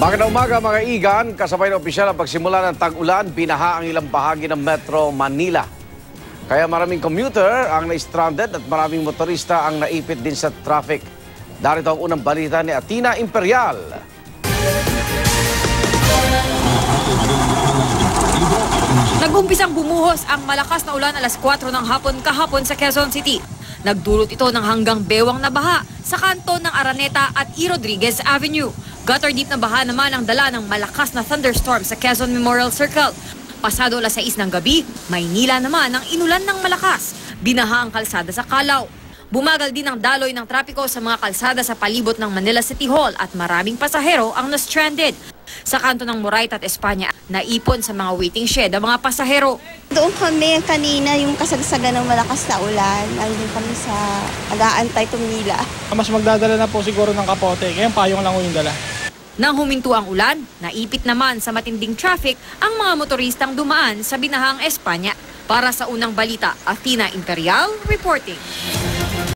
Magandang umaga mga igan, kasabay ng opisyal ang pagsimula ng tag-ulan, binaha ang ilang bahagi ng Metro Manila. Kaya maraming commuter ang na-stranded at maraming motorista ang naipit din sa traffic. Darito ang unang balita ni Athena Imperial. Nag-umpisang bumuhos ang malakas na ulan alas 4 ng hapon kahapon sa Quezon City. Nagdulot ito ng hanggang bewang na baha sa kanto ng Araneta at E. Rodriguez Avenue. Gutter deep na baha naman ang dala ng malakas na thunderstorm sa Quezon Memorial Circle. Pasado alas 6 ng gabi, Maynila naman ang inulan ng malakas. Binaha ang kalsada sa Calao. Bumagal din ang daloy ng trapiko sa mga kalsada sa palibot ng Manila City Hall at maraming pasahero ang na-stranded. Sa kanto ng Moraita at Espanya, naipon sa mga waiting shed ang mga pasahero. Doon kami kanina yung kasagsagan ng malakas na ulan. Nandun kami sa Agaantay, Tumila. Mas magdadala na po siguro ng kapote, kaya payong lang yung dala. Nang huminto ang ulan, naipit naman sa matinding traffic ang mga motoristang dumaan sa binahang Espanya. Para sa unang balita, Athena Imperial reporting.